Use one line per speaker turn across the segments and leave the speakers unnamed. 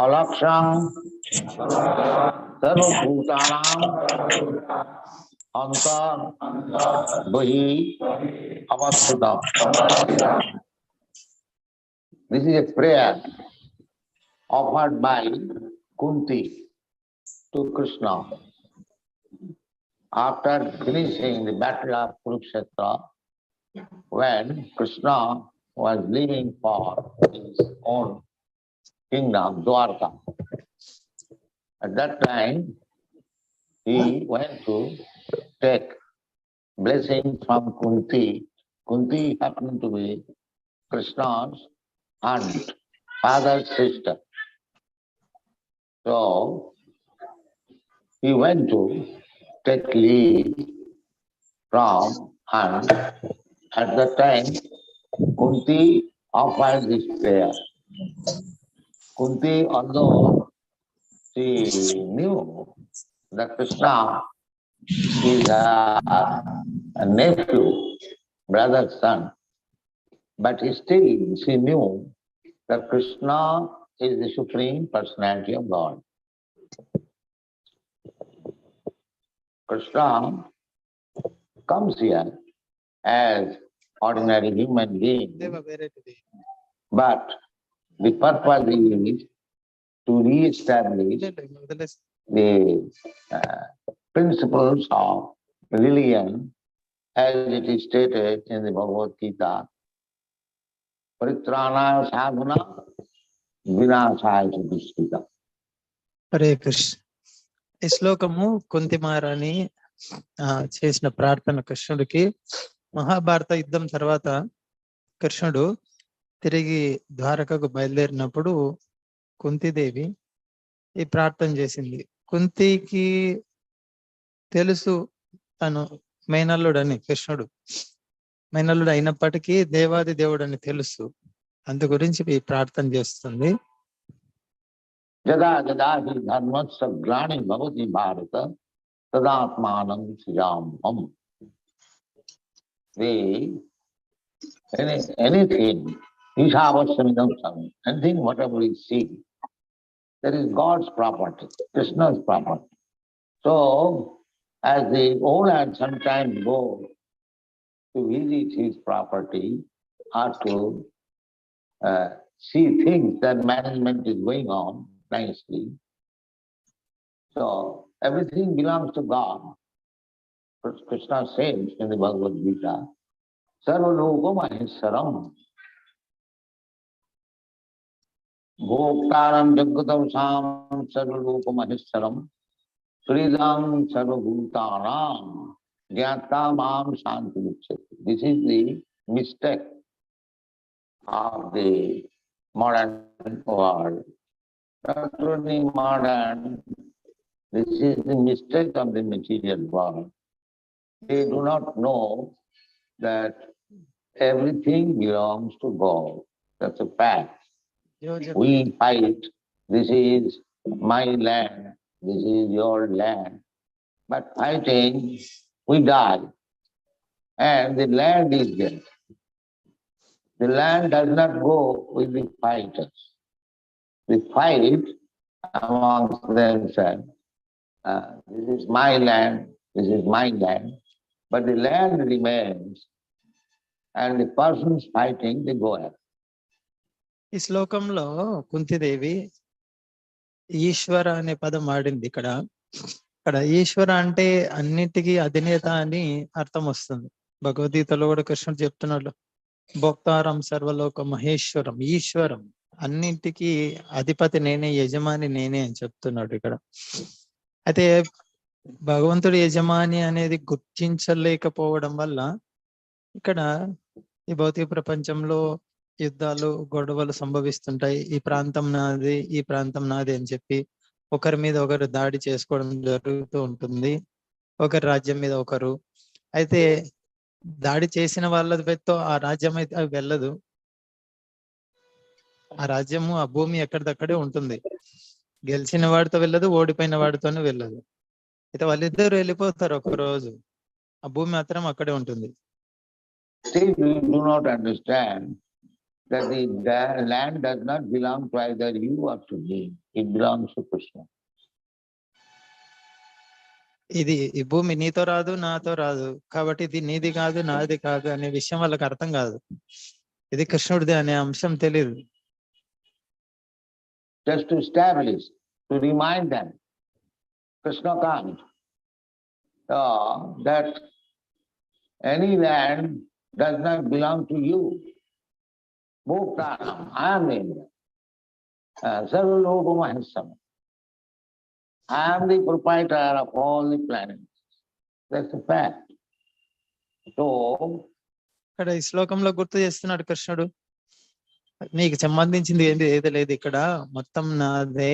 alaksham sarvabhutanam antar bahi avasthitam. This is a prayer offered by Kunti to Krishna after finishing the battle of Kurukshetra, when Krishna was leaving for his own kingdom, Dwarka. At that time, he went to take blessing from Kunti. Kunti happened to be Krishna's aunt, father's sister. So, he went to take leave from aunt. At that time, Kunti offered this prayer. Kunti, although she knew that Krishna is a nephew, brother's son, but still she knew that Krishna is the Supreme Personality of God. Krishna comes here as ordinary human being, but the purpose is to re-establish the principles of religion as it is stated in the Bhagavad Gita. Paritrāṇāya sadhana vināṣāya ca duṣṭhita.
Hare Krishna. ఈ శ్లోకము కుంతి మహారాణి చేసిన ప్రార్థన కృష్ణుడికి. మహాభారత యుద్ధం తర్వాత కృష్ణుడు తిరిగి ద్వారకకు బయలుదేరినప్పుడు కుంతిదేవి ఈ ప్రార్థన చేసింది. కుంతికి తెలుసు తను మేనల్లుడని, కృష్ణుడు మేనల్లుడు అయినప్పటికీ దేవాది దేవుడు అని తెలుసు. అందు గురించి ఈ ప్రార్థన చేస్తుంది.
యదా యదా హి ధర్మస్య గ్లాని భవతి భారత తదాత్మానం సృజామ్యహం. Anything, ఈశావాస్యమిదం సర్వం, anything whatever we see, that is God's property, Krishna's property. So, as the owner sometimes goes to visit his property or to see things that management is going on nicely, so everything belongs to God. Krishna says in the Bhagavad Gita, Sarvaloka Maheshwaram Bhoktaram Jagatamsam Sarvaloka Maheshwaram Sridam Sarvabhutanam Jnata Mam Shanti Uchyate. This is the mistake of the modern world. Not only modern, this is the mistake of the material world. They do not know that everything belongs to God. That's a fact. We fight, this is my land, this is your land. But fighting, we die. And the land is there. The land does not go with the fighters. They fight amongst themselves. This is my land, this is my land. But the land remains, and the persons fighting, they go ahead.
ఈ శ్లోకంలో కుంతిదేవి ఈశ్వర అనే పదం వాడింది. ఇక్కడ ఈశ్వర అంటే అన్నిటికీ అధినేత అని అర్థం వస్తుంది. భగవద్గీతలో కూడా కృష్ణుడు చెప్తున్నాడు, భోక్తారం సర్వలోక మహేశ్వరం, ఈశ్వరం, అన్నింటికి అధిపతి నేనే, యజమాని నేనే అని చెప్తున్నాడు ఇక్కడ. అయితే భగవంతుడి యజమాని అనేది గుర్తించలేకపోవడం వల్ల ఇక్కడ ఈ భౌతిక ప్రపంచంలో యుద్ధాలు, గొడవలు సంభవిస్తుంటాయి. ఈ ప్రాంతం నాది, ఈ ప్రాంతం నాది అని చెప్పి ఒకరి మీద ఒకరు దాడి చేసుకోవడం జరుగుతూ ఉంటుంది, ఒకరి రాజ్యం మీద ఒకరు. అయితే దాడి చేసిన వాళ్ళతో ఆ రాజ్యం అయితే అవి వెళ్ళదు. ఆ రాజ్యము, ఆ భూమి ఎక్కడిదక్కడే ఉంటుంది. గెలిచిన వాడితో వెళ్ళదు, ఓడిపోయిన వాడితోనే వెళ్ళదు. అయితే వాళ్ళిద్దరు వెళ్ళిపోతారు ఒక రోజు, ఆ భూమి మాత్రం అక్కడే ఉంటుంది.
Still we do not understand that the land does not belong to either you or to me. It belongs to Krishna.
ఇది ఈ భూమి నీతో రాదు నాతో రాదు కాబట్టి ఇది నీది కాదు నాది కాదు అనే విషయం వాళ్ళకి అర్థం కాదు. ఇది కృష్ణుడిది అనే అంశం తెలియదు.
Just to establish, to remind them, Krishna comes, that any land does not belong to you. Bhoktanam, I am Indra. Sarvaloka Mahesama. I am the proprietor of all the planets. That's a fact. So,
ఇక్కడ ఈ శ్లోకంలో గుర్తు చేస్తున్నాడు కృష్ణుడు, నీకు సంబంధించింది ఏది లేదు, ఇక్కడ మొత్తం నాదే,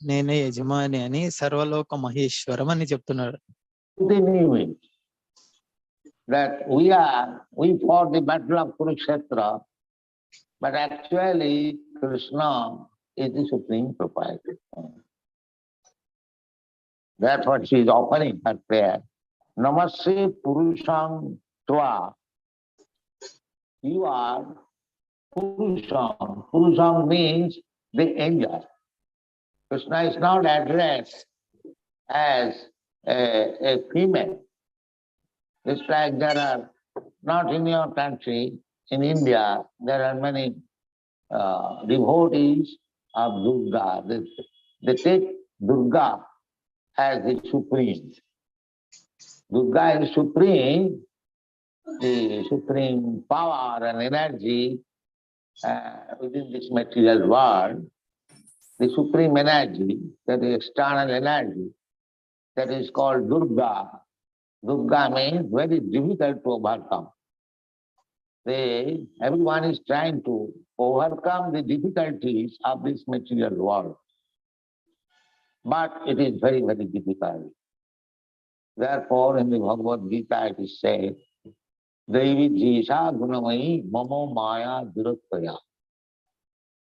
నేనే యజమాని అని సర్వలోక మహేశ్వరం అని చెప్తున్నాడు.
That we fought the battle of Kurukshetra, but actually Krishna is the supreme proprietor. That's what she is offering her prayer. Namaste Purusham Tva. You are Purusham. Purusham means the angel. Krishna is not addressed as a female. It's like there are, not in your country, in India, there are many devotees of Durga. They take Durga as the supreme. Durga is supreme, the supreme power and energy within this material world. The supreme energy, that is external energy, that is called Durga. Durga means very difficult to overcome. Everyone is trying to overcome the difficulties of this material world. But it is very, very difficult. Therefore, in the Bhagavad Gita it is said, Devi Jisha Gunamayi Mamo Maya Durattvaya.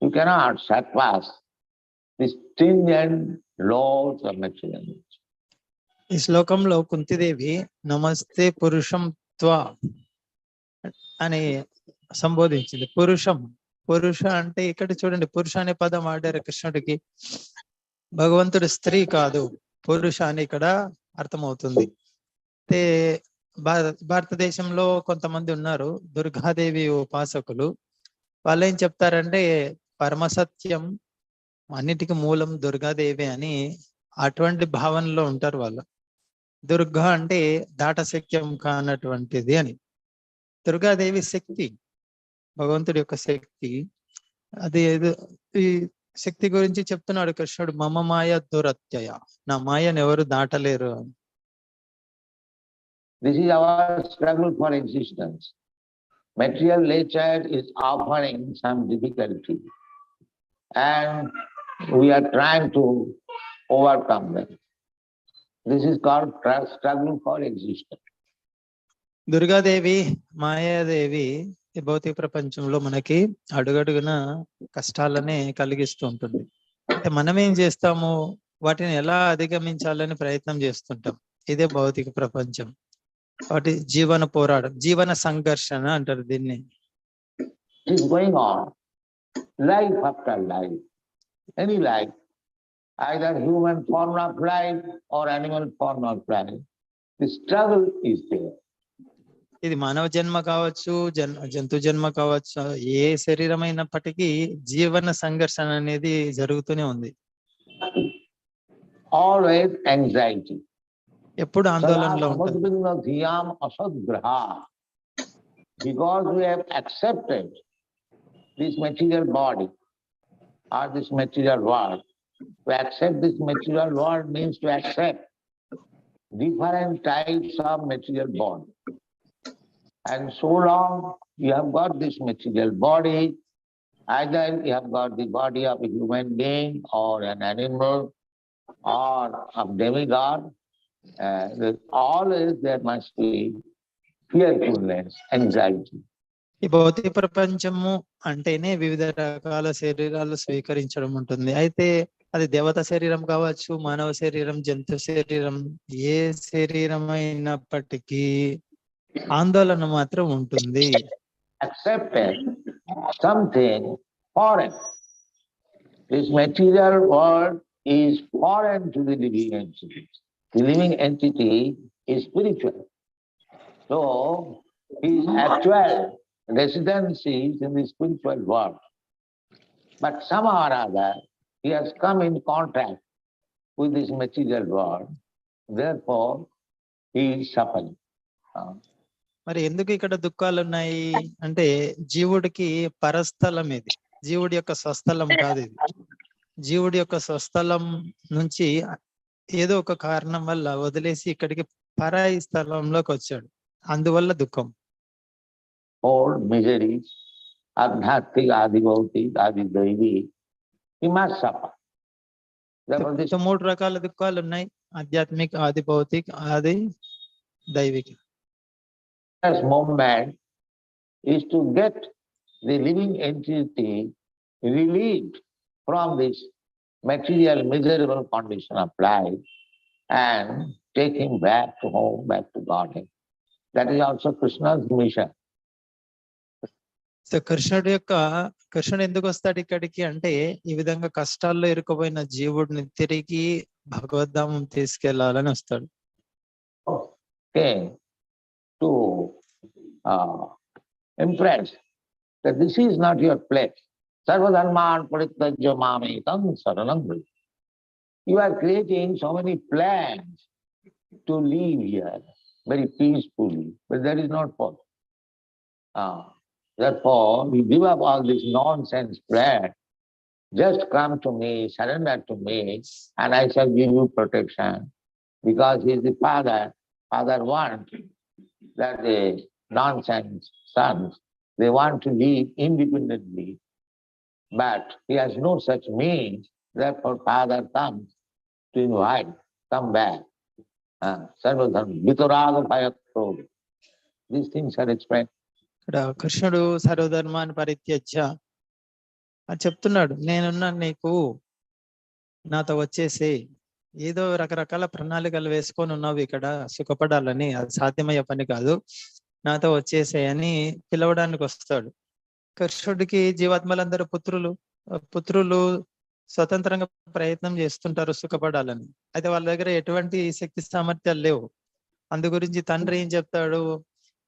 You cannot surpass the stringent laws of material nature.
ఈ శ్లోకంలో కుంతిదేవి నమస్తే పురుషం త్వా అని సంబోధించింది. పురుష అంటే ఇక్కడ చూడండి, పురుష అనే పదం వాడారు కృష్ణుడికి. భగవంతుడు స్త్రీ కాదు, పురుష అని ఇక్కడ అర్థమవుతుంది. అయితే భారతదేశంలో కొంతమంది ఉన్నారు దుర్గాదేవి ఉపాసకులు. వాళ్ళు ఏం చెప్తారంటే పరమసత్యం అన్నిటికీ మూలం దుర్గాదేవి అని అటువంటి భావనలో ఉంటారు వాళ్ళు. దుర్గా అంటే దాటశక్యం కానటువంటిది అని. దుర్గాదేవి శక్తి, భగవంతుడి యొక్క శక్తి. అది ఈ శక్తి గురించి చెప్తున్నాడు కృష్ణుడు, మమ మాయ దురత్యయ, నా మాయను ఎవరు దాటలేరు.
This is our struggle for existence. Material nature is offering some difficulty and we are trying to overcome them. This is called struggle for existence.
Durgadevi, Mayadevi ఈ భౌతిక ప్రపంచంలో మనకి అడుగడుగున కష్టాలనే కలిగిస్తూ ఉంటుంది. అంటే మనం ఏం చేస్తాము, వాటిని ఎలా అధిగమించాలని ప్రయత్నం చేస్తుంటాం. ఇదే భౌతిక ప్రపంచం. వాటి జీవన పోరాటం, జీవన సంఘర్షణ అంటారు దీన్ని.
It is going on, life after life, any life, either human form of life or animal form of life, the struggle is there.
ఇది మానవ జన్మ కావచ్చు, జంతు జన్మ కావచ్చు, ఏ శరీరం అయినప్పటికీ జీవన సంఘర్షణ అనేది జరుగుతూనే ఉంది.
Always anxiety.
ఎప్పుడు ఆందోళనలో ఉంటుంది.
Because we have accepted this material body or this material world. To accept this material world means to accept different types of material body. And so long you have got this material body, either you have got the body of a human being or an animal or of demigod, always there must be fearfulness, anxiety.
ఈ భౌతిక ప్రపంచము అంటేనే వివిధ రకాల శరీరాలు స్వీకరించడం ఉంటుంది. అయితే అది దేవత శరీరం కావచ్చు, మానవ శరీరం, జంతు శరీరం, ఏ శరీరం అయినప్పటికీ ఆందోళన మాత్రం ఉంటుంది.
Accepted something foreign. This material world is foreign to the living entity. The living entity is spiritual. So his actual residency is in the spiritual world. But somehow or other, he has come in contact with this material world. Therefore, he is suffering.
మరి ఎందుకు ఇక్కడ దుఃఖాలు ఉన్నాయి అంటే జీవుడికి పరస్థలం ఇది, జీవుడి యొక్క స్వస్థలం కాదు ఇది. జీవుడి యొక్క స్వస్థలం నుంచి ఏదో ఒక కారణం వల్ల వదిలేసి ఇక్కడికి పరాయి స్థలంలోకి వచ్చాడు, అందువల్ల దుఃఖం.
All miseries, adhyatmic, adi bhautik, adi daivi, he must suffer.
So 3 రకాల దుఃఖాలు ఉన్నాయి, ఆధ్యాత్మిక, ఆది భౌతిక్, ఆది దైవిక.
First movement is to get the living entity relieved from this material miserable condition of life and take him back to home, back to Godhead. That is also Krishna's mission.
So కృష్ణుడు ఎందుకు వస్తాడు ఇక్కడికి అంటే ఈ విధంగా కష్టాల్లో ఇరుక్కుపోయిన జీవుడిని తిరిగి భగవద్ధామం తీసుకెళ్లాలని వస్తాడు.
Okay. To impress that this is not your place. Sarvadharman parityajya mamekam saranam vraja. You are creating so many plans to live here very peacefully, but that is not possible. Therefore, you give up all this nonsense plan. Just come to me, surrender to me, and I shall give you protection. Because he is the father. Father wants that the nonsense sons, they want to live independently, but he has no such means. Therefore, father comes to invite, come back. Sarvadharma, vitaraga bhayakroga. These things are explained.
ఇక్కడ కృష్ణుడు సర్వధర్మాన్ని పరిత్యజ్య అని చెప్తున్నాడు, నేనున్నాను నీకు, నాతో వచ్చేసి. ఏదో రకరకాల ప్రణాళికలు వేసుకొని ఉన్నావు ఇక్కడ సుఖపడాలని, అది సాధ్యమయ్యే పని కాదు, నాతో వచ్చేసేయని పిలవడానికి వస్తాడు. కృష్ణుడికి జీవాత్మలందరూ పుత్రులు స్వతంత్రంగా ప్రయత్నం చేస్తుంటారు సుఖపడాలని, అయితే వాళ్ళ దగ్గర ఎటువంటి శక్తి సామర్థ్యాలు లేవు. అందు గురించి తండ్రి ఏం చెప్తాడు,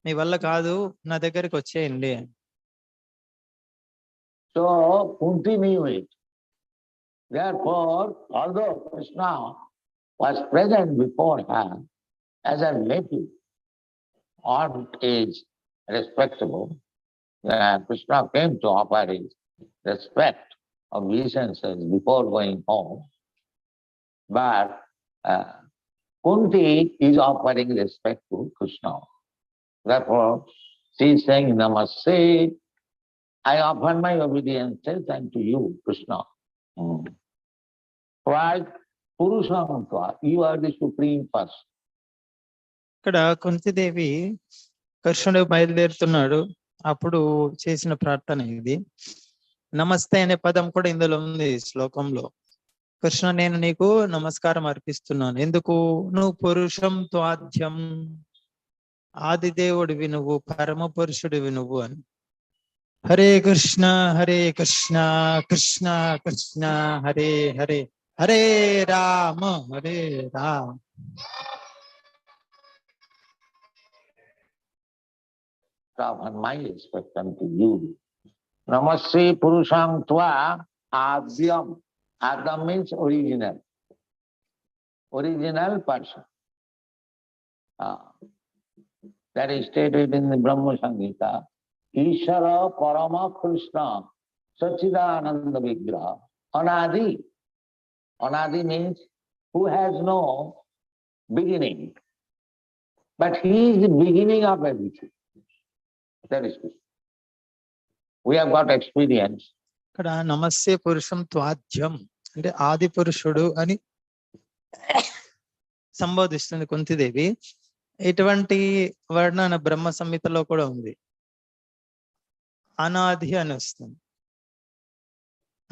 మీ వల్ల కాదు, నా దగ్గరికి వచ్చేయండి.
So Kunti knew it. Therefore, although Krishna was present before her as a nephew, old age, respectable, Krishna came to offer his respect, obeisances before going home. But Kunti is offering respect to Krishna. Therefore, she is saying, Namaste, I offer my obediences unto you, Krishna. Right? Purushantva, you are the supreme person.
ఇక్కడ కుంతిదేవి కృష్ణుడు బయలుదేరుతున్నాడు, అప్పుడు చేసిన ప్రార్థన ఇది. నమస్తే అనే పదం కూడా ఇందులో ఉంది శ్లోకంలో. కృష్ణ, నేను నీకు నమస్కారం అర్పిస్తున్నాను. ఎందుకు? నువ్వు పురుషం త్వాద్యం, ఆదిదేవుడివి నువ్వు, పరమ పురుషుడివి నువ్వు అని. Hare Krishna Krishna Krishna Hare Hare, Hare Rama Rama.
Offer my respect unto you. Namaste Purusham Tva Adyam. Adam means original person. That is stated in the Brahma Samhita. Ishara Parama Krishna Sachidananda Vigraha Anadi. Anadi means who has no beginning. But he is the beginning of everything. That is Krishna. We have got experience.
ఇక్కడ నమస్తే పురుషం త్వాద్యం అంటే ఆది పురుషుడు అని సంబోధిస్తుంది కుంతిదేవి. ఇటువంటి వర్ణన బ్రహ్మ సంహితలో కూడా ఉంది. అనాది అని వస్తుంది.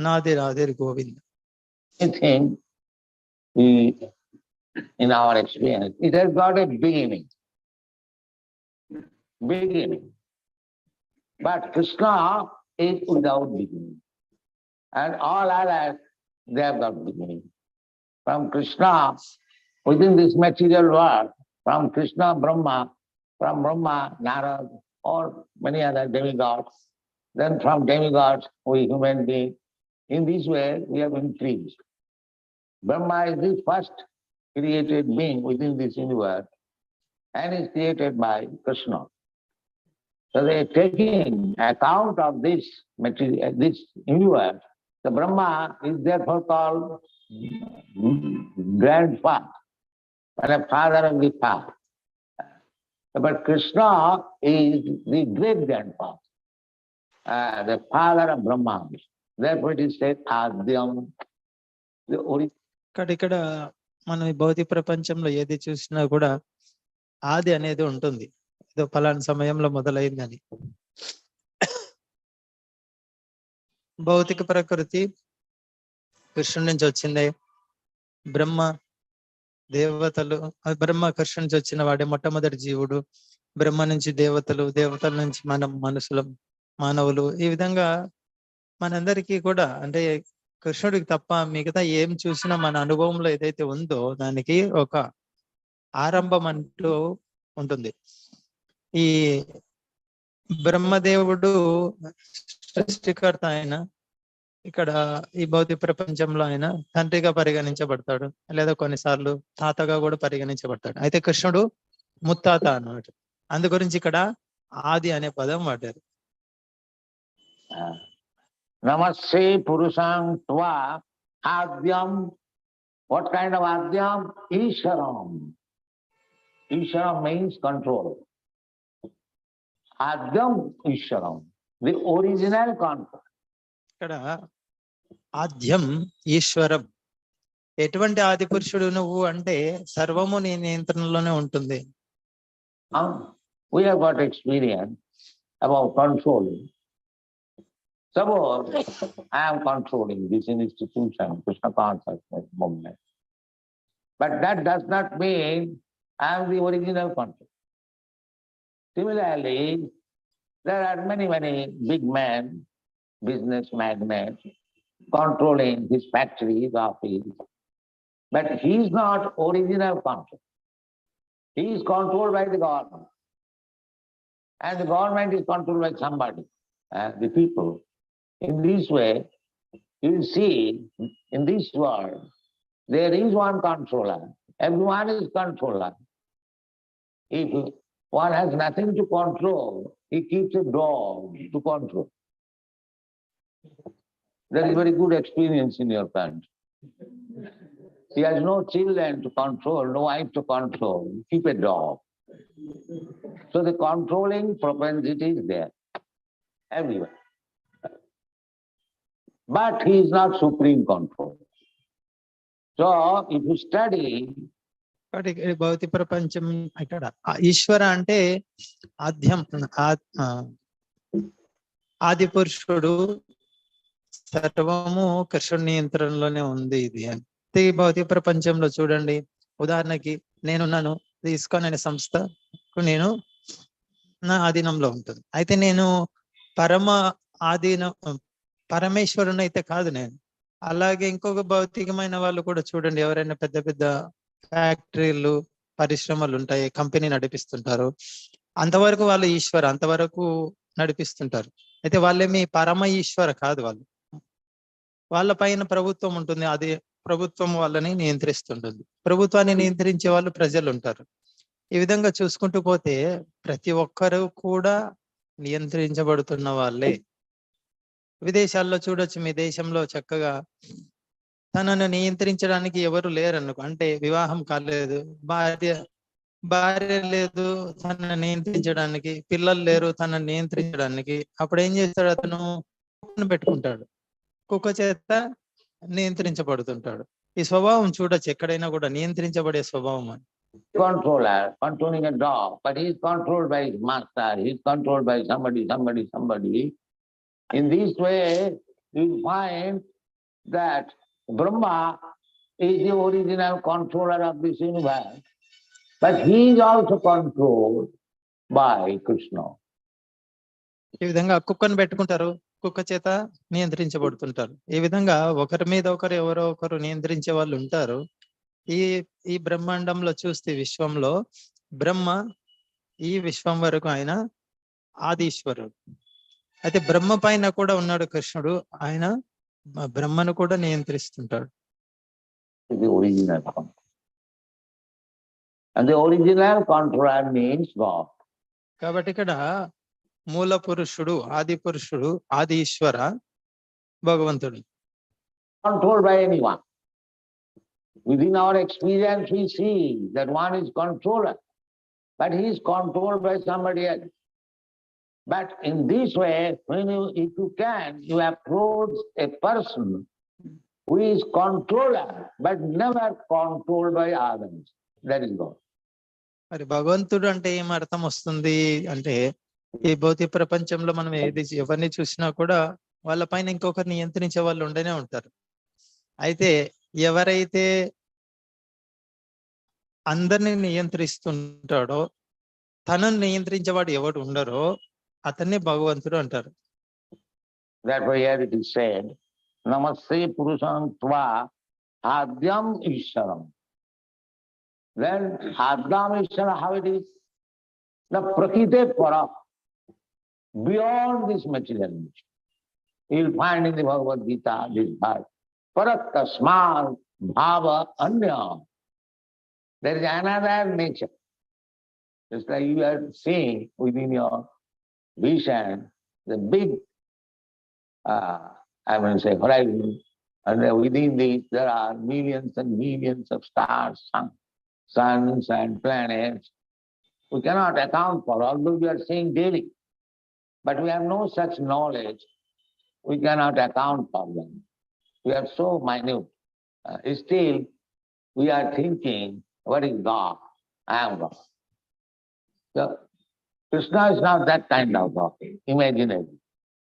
నాది Radhe Govind.
I think in our experience, it has got a beginning. But Krishna is without beginning. And all others, they have got beginning. From Krishna, within this material world, from Krishna, Brahma, from Brahma, Narad, or many other demigods, then from demigods, we human beings. In this way, we have increased. Brahma is the first created being within this universe and is created by Krishna. So they are taking account of this material, this universe. The Brahma is therefore called grandfather, and father of the father. But Krishna is the great grandfather, the father of Brahma. Therefore it is said Adyam, the origin.
ఇక్కడ మనం ఈ భౌతిక ప్రపంచంలో ఏది చూసినా కూడా ఆది అనేది ఉంటుంది. ఏదో ఫలానా సమయంలో మొదలైందని. భౌతిక ప్రకృతి కృష్ణుడి నుంచి వచ్చిందే. బ్రహ్మ దేవతలు, బ్రహ్మ కృష్ణుడి నుంచి వచ్చిన వాడే మొట్టమొదటి జీవుడు. బ్రహ్మ నుంచి దేవతలు, దేవతల నుంచి మనం మనుషులం, మానవులు. ఈ విధంగా మనందరికీ కూడా అంటే కృష్ణుడికి తప్ప మిగతా ఏం చూసినా మన అనుభవంలో ఏదైతే ఉందో దానికి ఒక ఆరంభం అంటూ ఉంటుంది. ఈ బ్రహ్మదేవుడు సృష్టికర్త ఆయన. ఇక్కడ ఈ భౌతిక ప్రపంచంలో ఆయన తండ్రిగా పరిగణించబడతాడు, లేదా కొన్నిసార్లు తాతగా కూడా పరిగణించబడతాడు. అయితే కృష్ణుడు ముత్తాత అన్నమాట. అందు గురించి ఇక్కడ ఆది అనే పదం వాడారు.
Namaste Purusham Tva Adyam. What kind of Adyam? Isharam. Isharam means control. Adyam Isharam, the original control.
ఇక్కడ ఆద్యం ఈశ్వరం. ఎటువంటి ఆది పురుషుడు నువ్వు అంటే సర్వము నీ నియంత్రణలోనే ఉంటుంది.
We have got experience about controlling. Suppose I am controlling this institution, Krishna consciousness movement. But that does not mean I am the original control. Similarly, there are many big men, business magnates, controlling his factories, office. But he is not original control. He is controlled by the government. And the government is controlled by somebody, the people. In this way, you will see in this world, there is one controller. Everyone is controller. If one has nothing to control, he keeps a dog to control. That is very good experience in your country. He has no children to control, no wife to control. Keep a dog. So the controlling propensity is there everywhere. But he is not supreme control. So if you study,
భౌతిక ప్రపంచం ఇక్కడ ఈశ్వర అంటే ఆద్యం, ఆది పురుషుడు, సర్వము కృష్ణుడి నియంత్రణలోనే ఉంది ఇది అంటే. ఈ భౌతిక ప్రపంచంలో చూడండి, ఉదాహరణకి నేనున్నాను, ISKCON అనే సంస్థ నేను నా ఆధీనంలో ఉంటుంది. అయితే నేను పరమేశ్వరుని అయితే కాదు నేను. అలాగే ఇంకొక భౌతికమైన వాళ్ళు కూడా చూడండి, ఎవరైనా పెద్ద పెద్ద ఫ్యాక్టరీలు, పరిశ్రమలు ఉంటాయి, కంపెనీ నడిపిస్తుంటారు, అంతవరకు వాళ్ళు ఈశ్వర, అంతవరకు నడిపిస్తుంటారు. అయితే వాళ్ళేమి పరమ ఈశ్వర కాదు. వాళ్ళ పైన ప్రభుత్వం ఉంటుంది, అది ప్రభుత్వం వాళ్ళని నియంత్రిస్తుంటుంది. ప్రభుత్వాన్ని నియంత్రించే వాళ్ళు ప్రజలు ఉంటారు. ఈ విధంగా చూసుకుంటూ పోతే ప్రతి ఒక్కరు కూడా నియంత్రించబడుతున్న వాళ్ళే. విదేశాల్లో చూడొచ్చు, మీ దేశంలో చక్కగా తనను నియంత్రించడానికి ఎవరు లేరనుకో, అంటే వివాహం కాలేదు, భార్య లేదు తనను నియంత్రించడానికి, పిల్లలు లేరు తనను నియంత్రించడానికి, అప్పుడు ఏం చేస్తాడు, అతను కుక్కను పెట్టుకుంటాడు, కుక్క చేత నియంత్రించబడుతుంటాడు. ఈ స్వభావం చూడొచ్చు ఎక్కడైనా కూడా, నియంత్రించబడే స్వభావం అని.
Controller controlling a dog, but he is controlled by his master, he is controlled by somebody. In this way, you find that Brahma is the original controller of this universe, but he is also controlled by Krishna.
ఈ విధంగా కుక్కను పెట్టుకుంటారు, కుక్క చేత నియంత్రించబడుతుంటారు. ఈ విధంగా ఒకరి మీద ఒకరు ఎవరో ఒకరు నియంత్రించే వాళ్ళు ఉంటారు. ఈ ఈ బ్రహ్మాండంలో చూస్తే విశ్వంలో బ్రహ్మ ఈ విశ్వం వరకు ఆయన ఆదిశ్వరుడు. అయితే బ్రహ్మ పైన కూడా ఉన్నాడు కృష్ణుడు. ఆయన బ్రహ్మను కూడా నియంత్రిస్తుంటాడు.
The original control. And the original controller means God.
కాబట్టి ఇక్కడ మూల పురుషుడు, ఆది పురుషుడు, ఆది ఈశ్వర భగవంతుడు.
Controlled by anyone. Within our experience we see that one is controller, but he is controlled by somebody else. But in this way, when if you can, you approach a person who is controller, but never controlled by others. That is God.
మరి భగవంతుడు అంటే ఏం అర్థం వస్తుంది అంటే, ఈ భౌతిక ప్రపంచంలో మనం ఎవరిని చూసినా కూడా వాళ్ళ పైన ఇంకొకరు నియంత్రించే వాళ్ళు ఉండనే ఉంటారు. అయితే ఎవరైతే అందరిని నియంత్రిస్తుంటాడో, తనను నియంత్రించేవాడు ఎవడు ఉండరో అతన్ని భగవంతుడు అంటారు.
Therefore here it is said, Namaste Purusham Tva Hadyam Ishwaram. Then Hadyam Ishwaram, how it is? The Prakriti Para, beyond this material nature. You will find in the Bhagavad Gita this verse, Paratasmal Bhava Anya. There is another nature. Just like you are seeing within your vision, the big, horizon, and within this there are millions and millions of stars, suns and planets. We cannot account for, although we are seeing daily. But we have no such knowledge. We cannot account for them. We are so minute. Still, we are thinking, what is God? I am God. So, Krishna is not that kind of God, imaginary.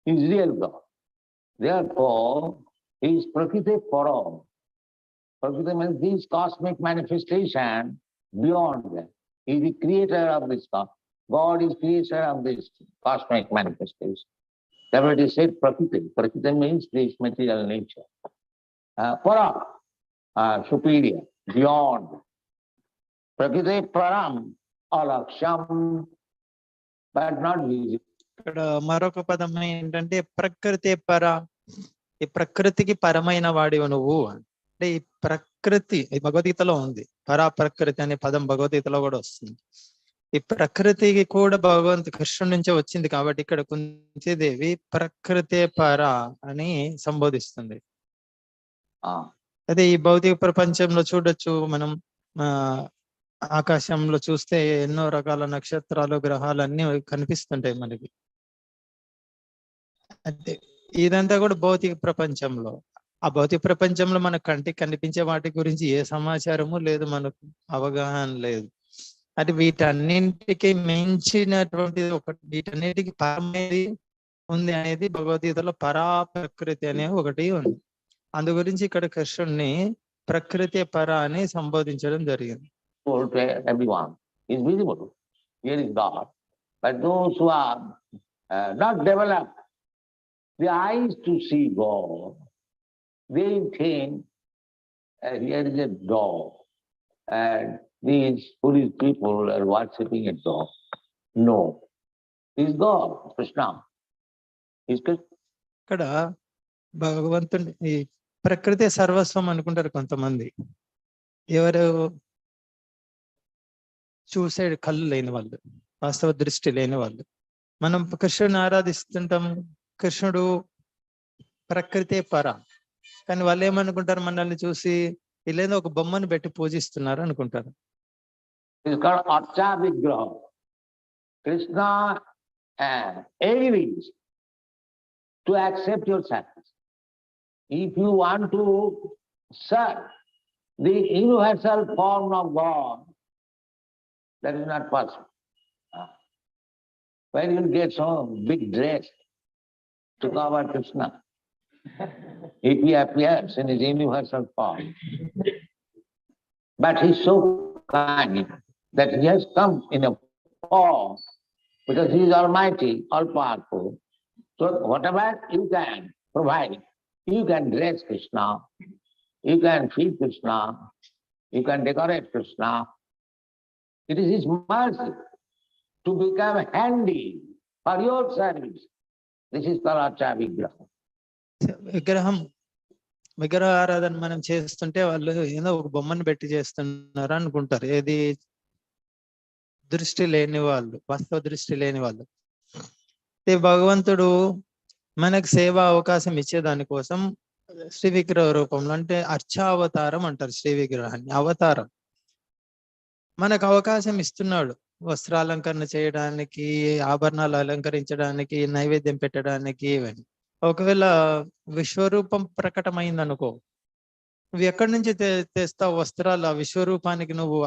He is real God. Therefore, he is Prakriti Para. Prakriti means this cosmic manifestation beyond that. He is the creator of this cosmos. God is creator of this cosmic manifestation. Therefore, it is said Prakriti. Prakriti means this material nature. Para, superior, beyond. Prakriti Param, Alaksham, but not visible.
ఇక్కడ మరొక పదం ఏంటంటే ప్రకృతి పర. ఈ ప్రకృతికి పరమైన వాడివి నువ్వు అంటే, ఈ ప్రకృతి భగవద్గీతలో ఉంది. పరా ప్రకృతి అనే పదం భగవద్గీతలో కూడా వస్తుంది. ఈ ప్రకృతికి కూడా కృష్ణుడి నుంచే వచ్చింది కాబట్టి ఇక్కడ కుంతీదేవి ప్రకృతి పర అని సంబోధిస్తుంది. అదే ఈ భౌతిక ప్రపంచంలో చూడొచ్చు మనం, ఆకాశంలో చూస్తే ఎన్నో రకాల నక్షత్రాలు, గ్రహాలు అన్ని కనిపిస్తుంటాయి మనకి. అంటే ఇదంతా కూడా భౌతిక ప్రపంచంలో. ఆ భౌతిక ప్రపంచంలో మన కంటికి కనిపించే వాటి గురించి ఏ సమాచారము లేదు, మనకు అవగాహన లేదు. అది వీటన్నింటికి మించినటువంటిది ఒకటి, వీటన్నిటికి పరమైనది ఉంది అనేది భగవద్గీతలో పరా ప్రకృతి అనే ఒకటి ఉంది. అందు గురించి ఇక్కడ కృష్ణుడిని ప్రకృతి పర అని సంబోధించడం జరిగింది.
Everyone is visible. Here is God. But those who are not developed the eyes to see God, they think here is a dog and these foolish people are worshipping a dog. No. He is God, Krishna. He is Krishna.
ఇక్కడ భగవంతుని ఈ ప్రకృతి సర్వస్వం అనుకుంటారు కొంతమంది. ఎవరు చూసే కళ్ళు లేని వాళ్ళు, వాస్తవ దృష్టి లేని వాళ్ళు. మనం కృష్ణుని ఆరాధిస్తుంటాం, కృష్ణుడు ప్రకృతి పర. కానీ వాళ్ళు ఏమనుకుంటారు, మనల్ని చూసి వీళ్ళేదో ఒక బొమ్మను పెట్టి పూజిస్తున్నారు అనుకుంటారు.
Krishna agrees to accept your sacrifice. If you want to serve the universal form of God, that is not possible. Where you will get some big dress to cover Krishna if he appears in his universal form. But he is so kind that he has come in a form, because he is almighty, all powerful. So whatever you can provide, you can dress Krishna, you can feed Krishna, you can decorate Krishna. It is His mercy to become handy for your service. This is Talacha Vigraha.
విగ్రహ ఆరాధన మనం చేస్తుంటే వాళ్ళు ఏదో ఒక బొమ్మను పెట్టి చేస్తున్నారు అనుకుంటారు. ఏది దృష్టి లేని వాళ్ళు, వాస్తవ దృష్టి లేని వాళ్ళు. భగవంతుడు మనకు సేవా అవకాశం ఇచ్చేదానికోసం శ్రీ విగ్రహ రూపంలో, అంటే అర్చావతారం అంటారు శ్రీ విగ్రహాన్ని, అవతారం మనకు అవకాశం ఇస్తున్నాడు. వస్త్రాలంకరణ చేయడానికి, ఆభరణాలు అలంకరించడానికి, నైవేద్యం పెట్టడానికి. ఇవన్నీ ఒకవేళ విశ్వరూపం ప్రకటమైంది అనుకో, నువ్వు ఎక్కడి నుంచి తెస్తావు వస్త్రాలు? ఆ విశ్వరూపానికి నువ్వు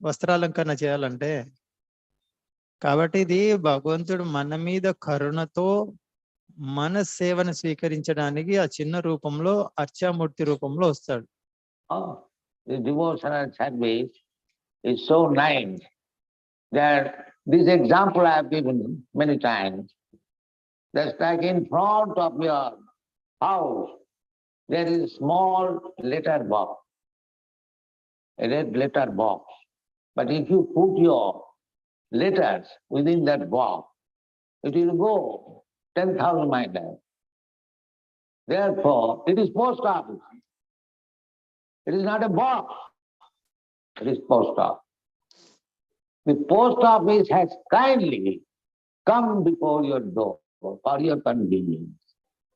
వస్త్రాలంకరణ చేయాలంటే. కాబట్టి ఇది భగవంతుడు మన మీద కరుణతో మన సేవను స్వీకరించడానికి ఆ చిన్న రూపంలో, అర్చామూర్తి రూపంలో వస్తాడు.
The devotional service is so nice that this example I have given many times. Just like in front of your house, there is a small letter box, a red letter box. But if you put your letters within that box, it will go 10,000 miles. Therefore, it is post office. It is not a box. It is post office. The post office has kindly come before your door for your convenience,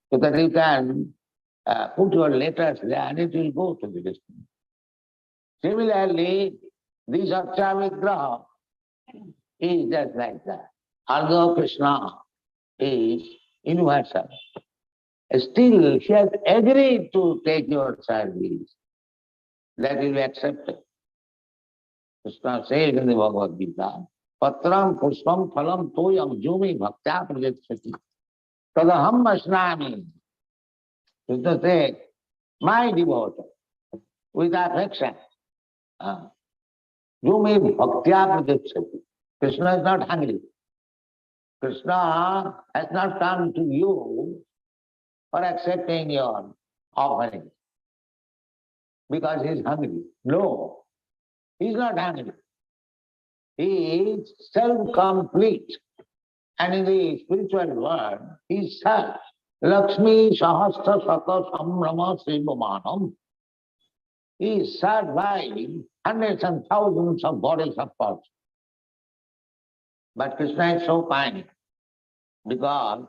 so that you can put your letters there and it will go to the destination. Similarly, this Aksha Vigraha is just like that. Although Krishna is universal, still he has agreed to take your service. That will be accepted. Krishna says in the Bhagavad Gita, Patram pushpam phalam toyam jumi bhaktya prajatsati tadaham asnami. Krishna says, my devotion, with affection, jumi bhaktya prajatsati. Krishna is not hungry. Krishna has not come to you for accepting your offering because he is hungry. No, he is not hungry. He is self-complete. And in the spiritual world, he is such. Lakshmi Sahasra Sata Samrama Srivamanam. He is served by hundreds and thousands of bodies of persons. But Krishna is so kind, because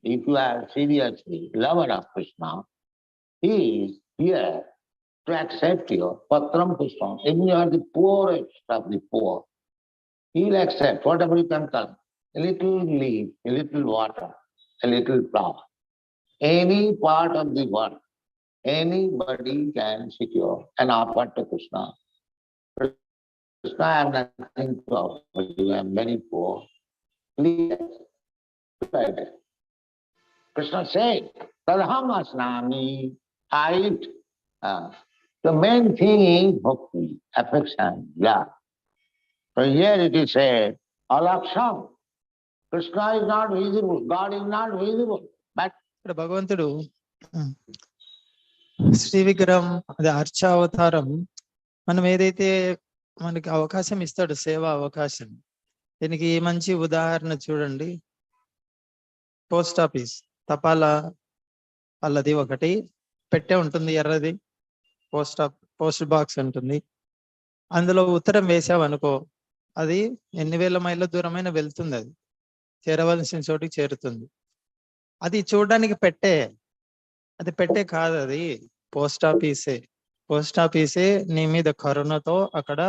if you are seriously lover of Krishna, he is here to accept your patram pushpam. Even you are the poorest of the poor, he will accept whatever you can come. A little leaf, a little water, a little flower. Any part of the world, anybody can secure and offer to Krishna. Krishna, I have nothing to offer you, I am very poor. Please. Krishna said, Tadaham asnami, I eat. The main thing is bhakti, affection, love. So here it is said, alaksham. Krishna is not visible, God is not visible. But
భగవంతుడు శ్రీ విగ్రహం, అది అర్చావతారం. మనం ఏదైతే మనకి అవకాశం ఇస్తాడు, సేవా అవకాశం, దీనికి మంచి ఉదాహరణ చూడండి. పోస్ట్ ఆఫీస్, తపాలా వాళ్ళది ఒకటి పెట్టే ఉంటుంది, ఎర్రది పోస్ట్ బాక్స్ ఉంటుంది. అందులో ఉత్తరం వేసావనుకో, అది ఎన్ని వేల మైళ్ళ దూరమైన వెళ్తుంది, అది చేరవలసిన చోటికి చేరుతుంది. అది చూడడానికి పెట్టే, అది పెట్టే కాదు, అది పోస్ట్ ఆఫీసే. పోస్ట్ ఆఫీసే నీ మీద కరుణతో అక్కడ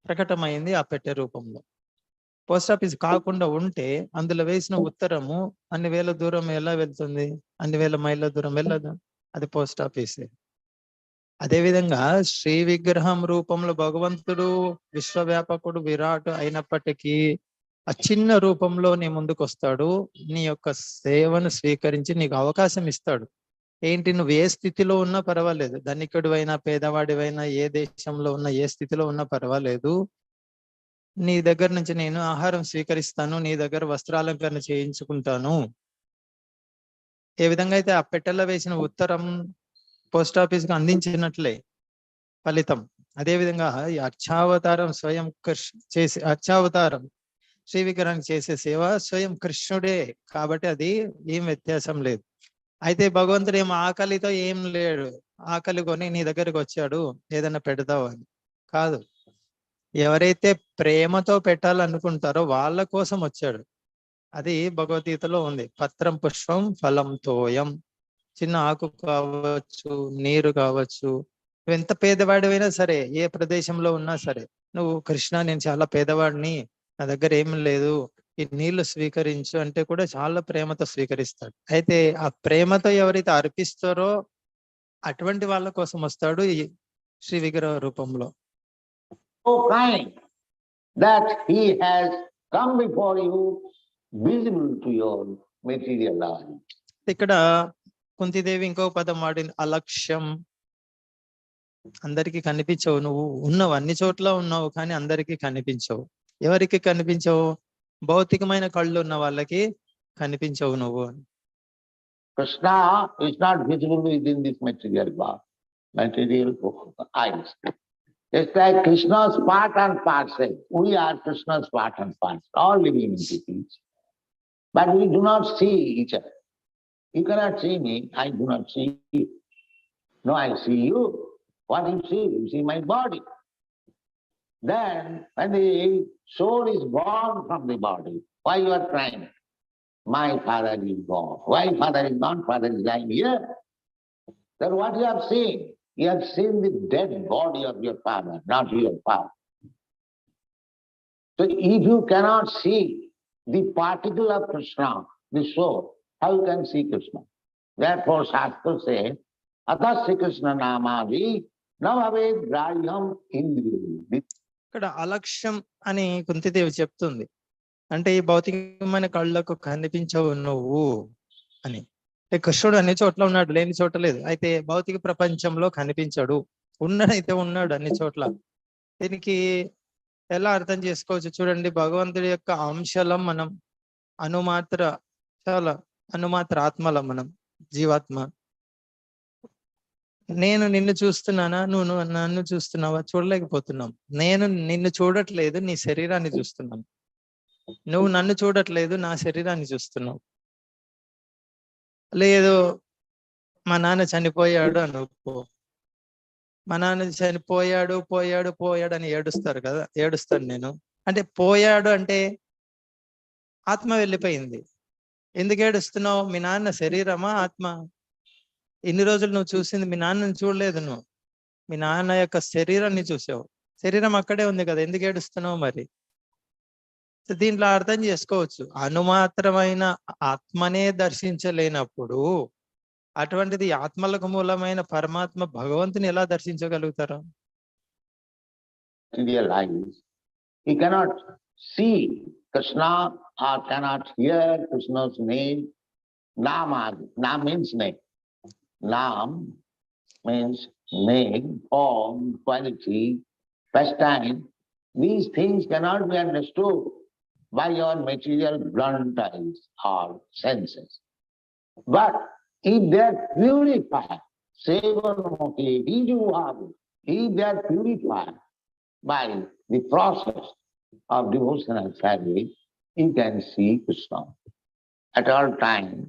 ప్రకటమైంది ఆ పెట్టే రూపంలో. పోస్ట్ ఆఫీస్ కాకుండా ఉంటే అందులో వేసిన ఉత్తరము అన్ని వేల దూరం ఎలా వెళ్తుంది? అన్ని వేల మైళ్ళ దూరం వెళ్ళదు, అది పోస్ట్ ఆఫీసే. అదేవిధంగా శ్రీ విగ్రహం రూపంలో భగవంతుడు విశ్వవ్యాపకుడు, విరాట్ అయినప్పటికీ ఆ చిన్న రూపంలో నీ ముందుకు వస్తాడు. నీ యొక్క సేవను స్వీకరించి నీకు అవకాశం ఇస్తాడు. ఏంటి, నువ్వు ఏ స్థితిలో ఉన్నా పర్వాలేదు, ధనికుడివైనా పేదవాడివైనా, ఏ దేశంలో ఉన్నా, ఏ స్థితిలో ఉన్నా పర్వాలేదు, నీ దగ్గర నుంచి నేను ఆహారం స్వీకరిస్తాను, నీ దగ్గర వస్త్రాలంకరణ చేయించుకుంటాను ఏ విధంగా అయితే ఆ పెట్టెలో వేసిన ఉత్తరం పోస్ట్ ఆఫీస్ కు అందించినట్లే ఫలితం, అదే విధంగా ఈ అర్చావతారం స్వయం చేసే అర్చావతారం శ్రీ విగ్రహానికి చేసే సేవ స్వయం కృష్ణుడే కాబట్టి అది ఏం వ్యత్యాసం లేదు. అయితే భగవంతుడు ఏం ఆకలితో ఏం లేడు, ఆకలి కొని నీ దగ్గరికి వచ్చాడు ఏదైనా పెడతావు అని కాదు. ఎవరైతే ప్రేమతో పెట్టాలనుకుంటారో వాళ్ళ కోసం వచ్చాడు. అది భగవద్గీతలో ఉంది. పత్రం పుష్పం ఫలం తోయం. చిన్న ఆకు కావచ్చు, నీరు కావచ్చు, నువ్వు ఎంత పేదవాడివైనా సరే, ఏ ప్రదేశంలో ఉన్నా సరే, నువ్వు కృష్ణ నేను చాలా పేదవాడిని, నా దగ్గర ఏం లేదు, ఈ నీళ్లు స్వీకరించు అంటే కూడా చాలా ప్రేమతో స్వీకరిస్తాడు. అయితే ఆ ప్రేమతో ఎవరైతే అర్పిస్తారో అటువంటి వాళ్ళ కోసం వస్తాడు ఈ శ్రీ విగ్రహ రూపంలో.
So kind that he has come before you, visible to your material eyes.
ఇక్కడ కుంతిదేవి ఇంకో పదం వాడింది, అలక్ష్యం. అందరికి కనిపించవు, నువ్వు ఉన్నావు అన్ని చోట్ల ఉన్నావు కానీ అందరికీ కనిపించవు. ఎవరికి కనిపించవు? భౌతికమైన కళ్ళు ఉన్న వాళ్ళకి కనిపించవు నువ్వు.
Krishna is not visible within this material body, material eyes. It's like Krishna's part and parcel. We are Krishna's part and parcel, all living entities. But we do not see each other. You cannot see me, I do not see you. No, I see you. What you see? You see my body. Then, when the soul is born from the body, why you are crying? My father is gone. Why father is gone? Father is lying here. Then what you have seen? You have seen the dead body of your father, not your father. So if you cannot see the particle of Krishna, the soul, how you can see Krishna? Therefore Shastra says, Atasya Krishna namadi navaved grahyam indriyam.
ఇక్కడ అలక్ష్యం అని కుంతిదేవి చెప్తుంది. అంటే ఈ భౌతికమైన కళ్ళకు కనిపించవు నువ్వు అని. కృష్ణుడు అన్ని చోట్ల ఉన్నాడు, లేని చోట లేదు. అయితే భౌతిక ప్రపంచంలో కనిపించాడు, ఉన్నాడైతే ఉన్నాడు అన్ని చోట్ల. దీనికి ఎలా అర్థం చేసుకోవచ్చు చూడండి. భగవంతుడి యొక్క అంశలం మనం, చాలా అనుమాత్ర ఆత్మలం మనం, జీవాత్మ. నేను నిన్ను చూస్తున్నానా, నువ్వు నన్ను చూస్తున్నావా? చూడలేకపోతున్నాం. నేను నిన్ను చూడట్లేదు, నీ శరీరాన్ని చూస్తున్నాను. నువ్వు నన్ను చూడట్లేదు, నా శరీరాన్ని చూస్తున్నావు. లేదు మా నాన్న చనిపోయాడు అనుకో, మా నాన్న చనిపోయాడు పోయాడు పోయాడు అని ఏడుస్తారు కదా, ఏడుస్తాను నేను. అంటే పోయాడు అంటే ఆత్మ వెళ్ళిపోయింది. ఎందుకు ఏడుస్తున్నావు? మీ నాన్న శరీరమా ఆత్మ? ఇన్ని రోజులు నువ్వు చూసింది మీ నాన్నని చూడలేదు, నువ్వు మీ నాన్న యొక్క శరీరాన్ని చూసావు. శరీరం అక్కడే ఉంది కదా, ఎందుకు ఏడుస్తున్నావు మరి? దీంట్లో అర్థం చేసుకోవచ్చు, అనుమాత్రమైన ఆత్మనే దర్శించలేనప్పుడు అటువంటిది ఆత్మలకు మూలమైన పరమాత్మ భగవంతుని ఎలా దర్శించగలుగుతారు?
He cannot see Krishna or cannot hear Krishna's name. Nam means name. Nam means name, form, quality, pastime. These things cannot be understood by your material blunt eyes or senses. But if they are purified, if they are purified by the process of devotional service, you can see Krishna at all times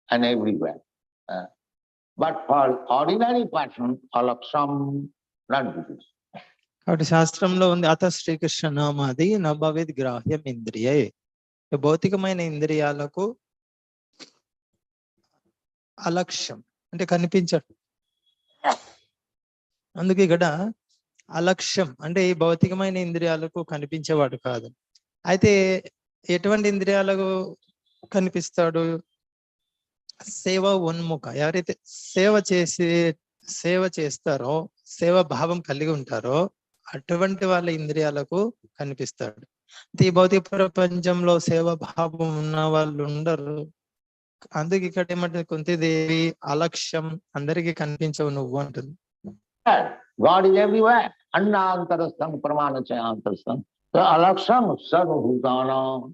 and everywhere. But for ordinary person, alaksham, not visible.
కాబట్టి శాస్త్రంలో ఉంది, అత శ్రీకృష్ణ నామాది నభవేద్ గ్రాహ్యం ఇంద్రియే. భౌతికమైన ఇంద్రియాలకు అలక్ష్యం అంటే కనిపించడు. అందుకే ఇక్కడ అలక్ష్యం అంటే ఈ భౌతికమైన ఇంద్రియాలకు కనిపించేవాడు కాదు. అయితే ఎటువంటి ఇంద్రియాలకు కనిపిస్తాడు? సేవ ఉన్ముఖ. ఎవరైతే సేవ చేస్తారో, సేవ భావం కలిగి ఉంటారో అటువంటి వాళ్ళ ఇంద్రియాలకు కనిపిస్తాడు. ఈ భౌతిక ప్రపంచంలో సేవ భావం ఉన్న వాళ్ళు ఉండరు. అందుకే ఇక్కడ ఏమంటుంది కుంతిదేవి, అలక్ష్యం, అందరికీ కనిపించవు నువ్వు అంటుంది.
God is everywhere. Annantarastham pramanachayantarastham. So alaksham sarvabhutanam.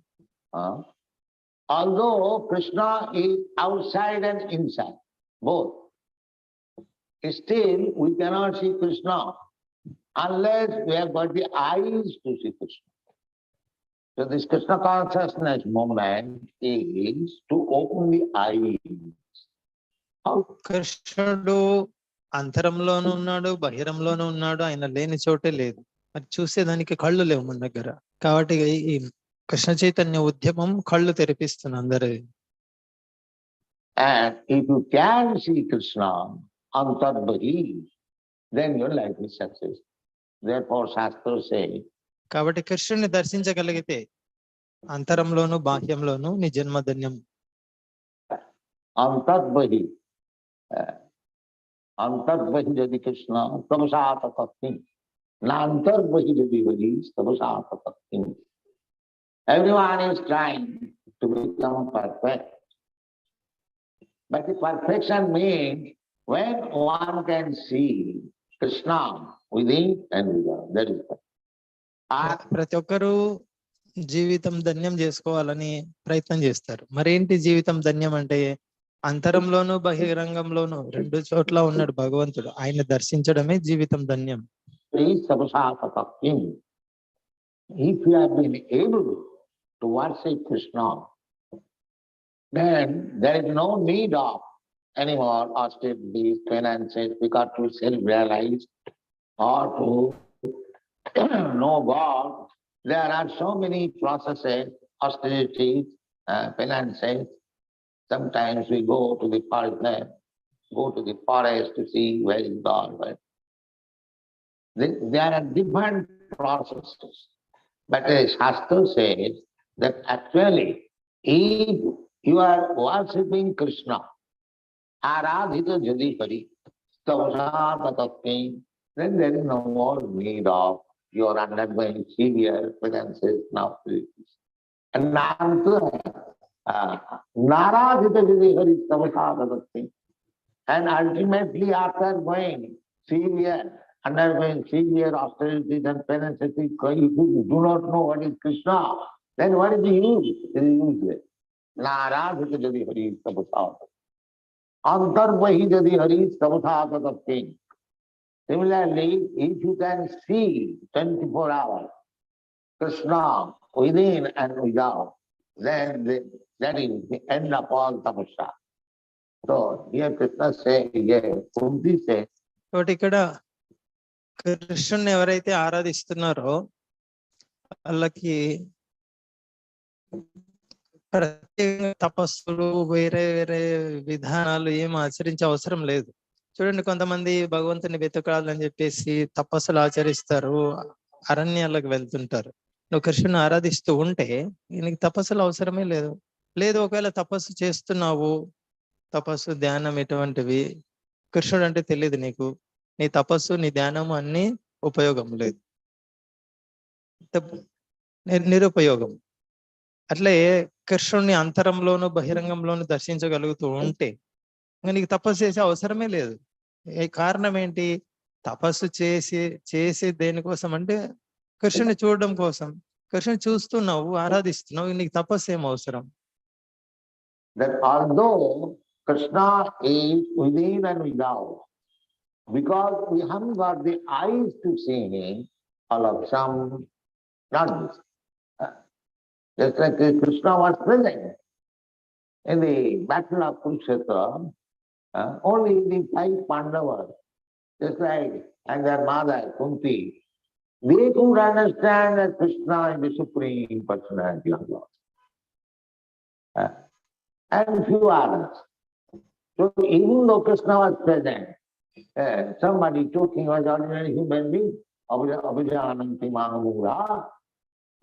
although Krishna is outside and inside, both, still we cannot see Krishna unless we have got the eyes to see Krishna. So this Krishna consciousness moment is to open the eyes. How?
కృష్ణుడు అంతరంలోనూ ఉన్నాడు, బహిరంలోనూ ఉన్నాడు, ఆయన లేని చోటే లేదు. మరి చూసేదానికి కళ్ళు లేవు మన దగ్గర. కాబట్టి ఈ కృష్ణ చైతన్య ఉద్యమం కళ్ళు తెరిపిస్తుంది అందరి.
And if you can see Krishna antarbahi, then your life is success. Therefore Shastras say,
కాబట్టి కృష్ణుని దర్శించగలిగితే అంతరంలోను బాహ్యంలోను నీ జన్మధన్యం.
antarbahi, antarbahi jadi Krishna tabasata tatmi, nantarbahi jadi Hari tabasata tatmi. Everyone is trying to become perfect. But the perfection means when one can see Krishna within and without. That is perfect.
ప్రతి ఒక్కరూ జీవితం ధన్యం చేసుకోవాలని ప్రయత్నం చేస్తారు. మరేంటి జీవితం ధన్యం అంటే అంతరంలోను బహిరంగంలోను రెండు చోట్ల ఉన్నాడు భగవంతుడు. ఆయన దర్శించడమే జీవితం ధన్యం.
If you have been able to worship Krishna, then there is no need of any more austerities, penances, because to self-realize or to know God, there are so many processes, austerities, penances. Sometimes we go to the forest to see where is God. There are different processes. But the Shastra says that actually, if you are worshipping Krishna, aradhita jadi hari, then there is no more need of your undergoing severe penances and austerities. And naradhita jadi hari tavasadadatmi. And ultimately, after undergoing severe austerities and penances, if you do not know what is Krishna, then what is the use? It is useless. Naradhita jadi hari tavasadadatmi. Antarbahi jadi hari tavasadadatmi. Similarly, if you can see 24 hours Krishna within and without, then that is the end of all tapasya. So here Krishna says, here Kunti says,
కాబట్టి ఇక్కడ కృష్ణుని ఎవరైతే ఆరాధిస్తున్నారో వాళ్ళకి ప్రత్యేక తపస్సులు వేరే వేరే విధానాలు ఏం ఆచరించే అవసరం లేదు. చూడండి, కొంతమంది భగవంతుని వెతకాలని చెప్పేసి తపస్సులు ఆచరిస్తారు, అరణ్యాలకు వెళ్తుంటారు. నువ్వు కృష్ణుని ఆరాధిస్తూ ఉంటే నీకు తపస్సులు అవసరమే లేదు. ఒకవేళ తపస్సు చేస్తున్నావు, తపస్సు ధ్యానం ఎటువంటివి కృష్ణుడు అంటే తెలియదు నీకు, నీ తపస్సు నీ ధ్యానము అన్ని ఉపయోగం లేదు, నిరుపయోగం. అట్లే కృష్ణుడిని అంతరంలోను బహిరంగంలోను దర్శించగలుగుతూ ఉంటే నీకు తపస్సు చేసే అవసరమే లేదు. కారణం ఏంటి? తపస్సు చేసి దేనికోసం అంటే కృష్ణుని చూడడం కోసం. కృష్ణుని చూస్తున్నావు, ఆరాధిస్తున్నావు, నీకు తపస్సు ఏం అవసరం?
That although Krishna is within and without, because we haven't got the eyes to see him, all of some not this. Just like Krishna was present in the battle of Kurukshetra, only the 5 Pandavas, just like and their mother Kunti, they could understand that Krishna is the supreme personality of God. And few others. So even though Krishna was present, somebody talking was ordinary human being, Abhijananti Manamura,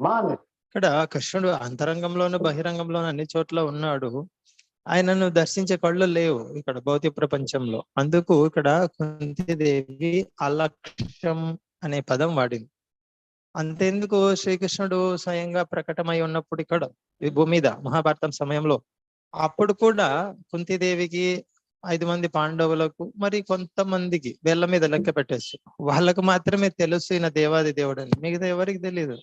Manas.
ఇక్కడ కృష్ణుడు అంతరంగంలోను బహిరంగంలోను అన్ని చోట్ల ఉన్నాడు. ఆయనను దర్శించే కళ్ళు లేవు ఇక్కడ భౌతిక ప్రపంచంలో. అందుకు ఇక్కడ కుంతీదేవి అలక్ష్యం అనే పదం వాడింది. అంతేందుకు, శ్రీకృష్ణుడు స్వయంగా ప్రకటమై ఉన్నప్పుడు ఇక్కడ ఈ భూమి మీద మహాభారతం సమయంలో అప్పుడు కూడా కుంతీదేవికి 5 మంది పాండవులకు మరి కొంతమందికి వేళ్ల మీద లెక్క పెట్టేసి వాళ్ళకు మాత్రమే తెలుసు ఈయన దేవాది దేవుడు అని, మిగతా ఎవరికి తెలియదు.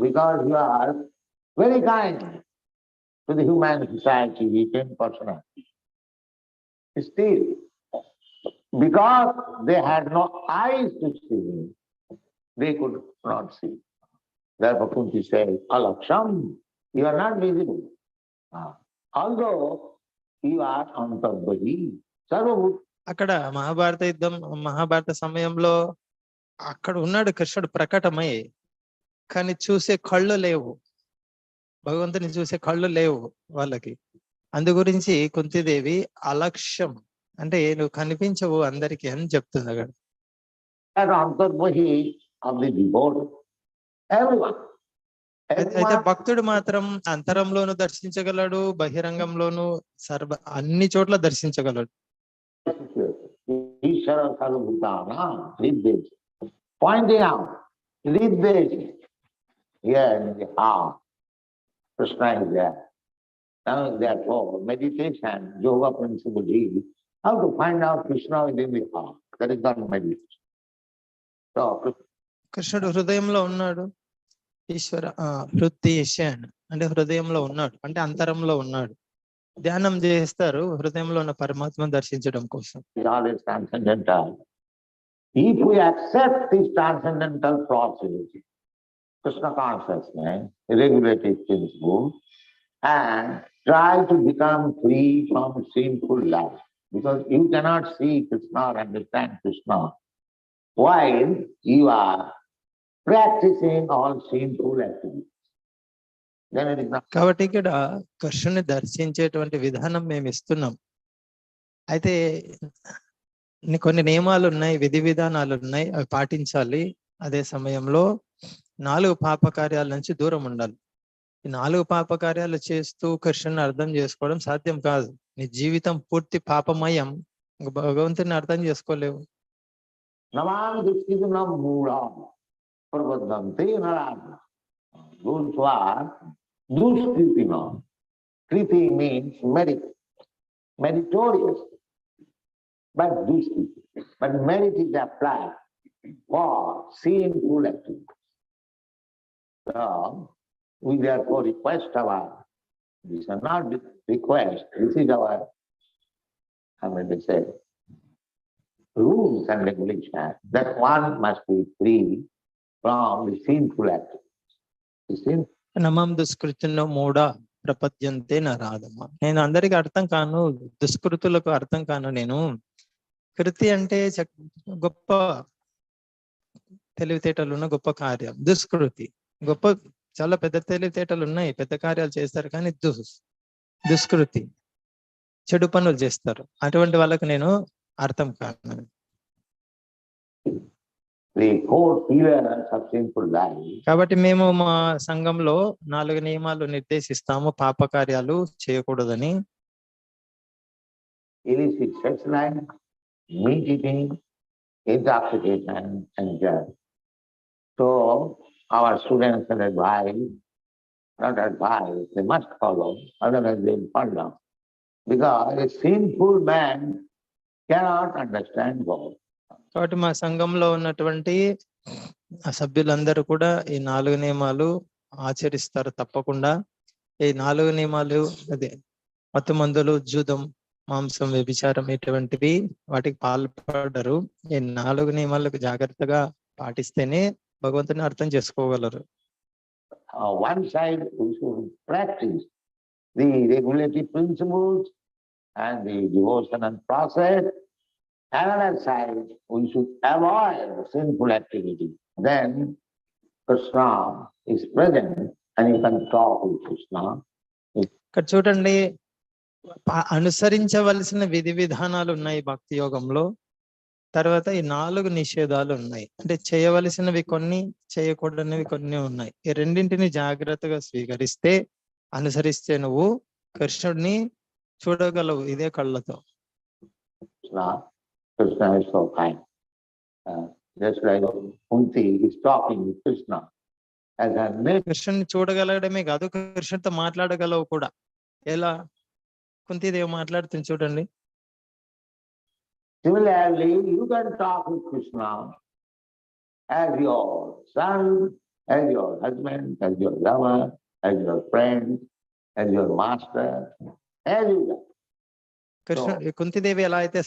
Because you are very kind to the human society, he came personally. Still, because they had no eyes to see him, they could not see. Therefore, Kunti says, Alaksham, you are not visible. Although you are antarbahi, sarvabhut.
అక్కడ మహాభారత సమయంలో అక్కడ ఉన్నాడు కృష్ణుడు ప్రకటమై, కానీ చూసే కళ్ళు లేవు, భగవంతుని చూసే కళ్ళు లేవు వాళ్ళకి. అందు గురించి కుంతిదేవి అలక్ష్యం అంటే నువ్వు కనిపించవు అందరికి అని చెప్తుంది అక్కడ. అయితే భక్తుడు మాత్రం అంతరంలోను దర్శించగలడు, బహిరంగంలోను అన్ని చోట్ల దర్శించగలడు.
Pointing out, here in the heart, Krishna is there. Now, therefore, meditation, yoga principle is how to find out Krishna within the heart. That is not meditation. So,
కృష్ణుడు హృదయంలో ఉన్నాడు, ఈశ్వర హృదయేశాన్ అంటే హృదయంలో ఉన్నాడు, అంటే అంతరంలో ఉన్నాడు. ధ్యానం చేస్తారు హృదయంలో ఉన్న పరమాత్మను దర్శించడం కోసం.
If we accept this transcendental process, Krishna consciousness, regulated principle, and try to become free from sinful life, because you cannot see Krishna or understand Krishna while you are practicing all sinful activities. Then it is not.
కాబట్టి ఇక్కడ కృష్ణుని దర్శించేటువంటి విధానం మేము ఇస్తున్నాం. అయితే కొన్ని నియమాలు ఉన్నాయి, విధి విధానాలు ఉన్నాయి, అవి పాటించాలి. అదే సమయంలో 4 పాపకార్యాల నుంచి దూరం ఉండాలి. ఈ 4 పాపకార్యాలు చేస్తూ కృష్ణుని అర్థం చేసుకోవడం సాధ్యం కాదు. నీ జీవితం పూర్తి పాపమయం, భగవంతుని అర్థం చేసుకోలేవు.
Kriti means meritorious, but but merit is applied for sinful activities. So, we therefore request this is not request, this is our, rules and regulations, that one must be free from the sinful activities.
నమం దుష్కృతిలో మూఢ ప్రపద్యంతే నరాధమ. నేను అందరికి అర్థం కాను, దుష్కృతులకు అర్థం కాను. నేను కృతి అంటే గొప్ప తెలివితేటలు ఉన్న గొప్ప కార్యం, దుష్కృతి గొప్ప చాలా పెద్ద తెలివితేటలు ఉన్నాయి, పెద్ద కార్యాలు చేస్తారు, కానీ దుష్కృతి చెడు పనులు చేస్తారు. అటువంటి వాళ్ళకు నేను అర్థం కాను. కాబట్టి మేము మా సంఘంలో 4 నియమాలు నిర్దేశిస్తాము పాపకార్యాలు చేయకూడదని.
Illicit sex life, meat eating, intoxication, and drugs. So our students are advised, not advised, they must follow, otherwise they will fall down. Because a sinful man cannot understand God.
కాబట్టి మా సంఘంలో ఉన్నటువంటి సభ్యులందరూ కూడా ఈ 4 నియమాలు ఆచరిస్తారు తప్పకుండా. ఈ 4 నియమాలు అదే మత్తు మందులు, జూదం, మాంసం, వ్యభిచారం ఇటువంటివి వాటికి పాల్పడరు. ఈ 4 నియమాలకు జాగ్రత్తగా పాటిస్తేనే భగవంతుని అర్థం చేసుకోగలరు.
One side we should practice the regulative principles and the devotional process. Another side we should avoid sinful activity. Then Krishna is present and you can talk with Krishna.
ఇక్కడ చూడండి, అనుసరించవలసిన విధి విధానాలు ఉన్నాయి భక్తి యోగంలో. తర్వాత ఈ 4 నిషేధాలు ఉన్నాయి. అంటే చేయవలసినవి కొన్ని, చేయకూడనివి కొన్ని ఉన్నాయి. ఈ రెండింటిని జాగ్రత్తగా స్వీకరిస్తే, అనుసరిస్తే నువ్వు కృష్ణుడిని చూడగలవు ఇదే కళ్ళతో.
Krishna is so kind. Just like Kunti is talking with Krishna.
కృష్ణుని చూడగలగడమే కాదు, కృష్ణుడితో మాట్లాడగలవు కూడా. ఎలా? కుంతిదేవి మాట్లాడుతుంది చూడండి.
Similarly, you can talk with Krishna as your son, as your husband, as your lover, as your friend, as your master, as you like.
Krishna Kunti Devi ఎలా అయితే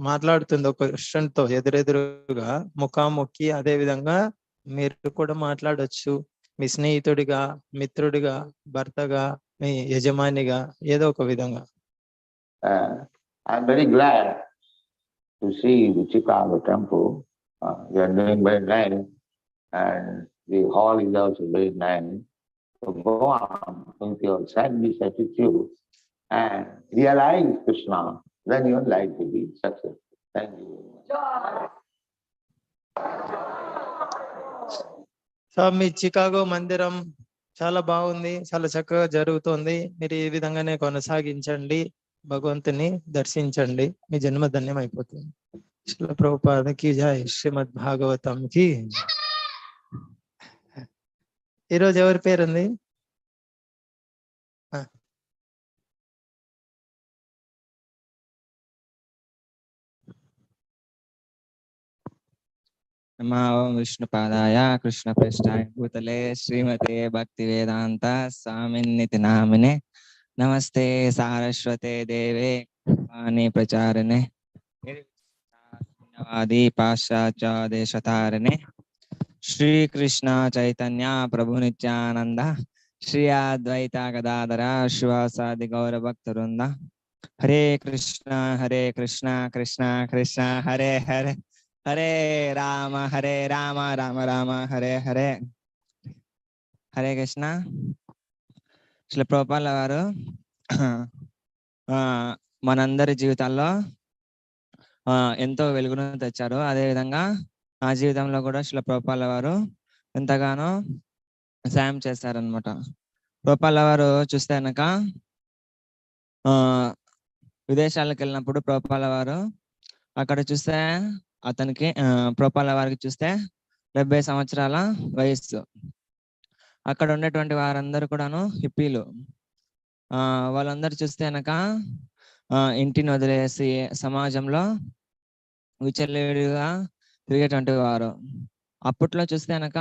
మాట్లాడుతుందో కృష్ణునితో ఎదురెదురుగా ముఖాముఖి, అదే విధంగా మీరు కూడా మాట్లాడొచ్చు. మీ స్నేహితుడిగా, మిత్రుడిగా, భర్తగా, మీ యజమానిగా, ఏదో ఒక విధంగా.
I'm very glad to see the Chicago temple. You are doing very nice, and the hall is also very nice. So go on with your sadness attitude and realize Krishna, then your life will be successful. Thank you.
So me Chicago మందిరం చాలా బాగుంది, చాలా చక్కగా జరుగుతోంది. మీరు ఈ విధంగానే కొనసాగించండి, భగవంతుని దర్శించండి, మీ జన్మ ధన్యం అయిపోతుంది. శ్రీల ప్రభుపాదకి జై, శ్రీమద్ భాగవతంకి. ఈరోజు ఎవరి పేరుంది?
नमो विष्णुपादाय कृष्णप्रेष्ठाय भूतले श्रीमते भक्तिवेदांत स्वामिन्निति नामिने नमस्ते सारस्वते देवे वाणी प्रचारिणे निर्विवादी पाश्चात्य श्री कृष्ण चैतन्य प्रभु नित्यानंद श्री अद्वैत गदाधर शिवासादि गौर भक्तवृंद हरे कृष्ण कृष्ण कृष्ण हरे हरे हरे राम राम राम हरे हरे हरे कृष्ण. శ్రీ ప్రభుపాల వారు మనందరి జీవితాల్లో ఎంతో వెలుగును తెచ్చారు. అదేవిధంగా ఆ జీవితంలో కూడా శ్రీ ప్రభుపాల వారు ఎంతగానో సాయం చేస్తారనమాట. ప్రభుపాల వారు చూస్తే కనుక విదేశాలకు వెళ్ళినప్పుడు ప్రభుపాల వారు అక్కడ చూస్తే అతనికి ప్రభుపాల వారికి చూస్తే 70 సంవత్సరాల వయస్సు. అక్కడ ఉండేటువంటి వారందరూ కూడాను హిప్పీలు. వాళ్ళందరూ చూస్తే కనుక ఇంటిని వదిలేసి సమాజంలో విచలవిడిగా తిరిగేటువంటి వారు. అప్పట్లో చూస్తే కనుక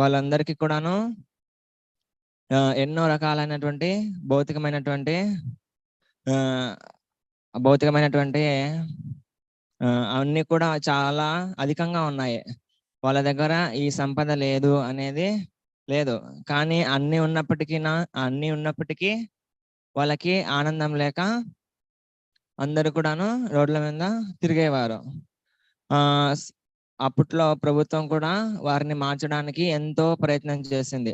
వాళ్ళందరికీ కూడాను ఎన్నో రకాలైనటువంటి భౌతికమైనటువంటి అన్ని కూడా చాలా అధికంగా ఉన్నాయి. వాళ్ళ దగ్గర ఈ సంపద లేదు అనేది లేదు. కానీ అన్ని ఉన్నప్పటికీ వాళ్ళకి ఆనందం లేక అందరూ కూడాను రోడ్ల మీద తిరిగేవారు. అప్పట్లో ప్రభుత్వం కూడా వారిని మార్చడానికి ఎంతో ప్రయత్నం చేసింది,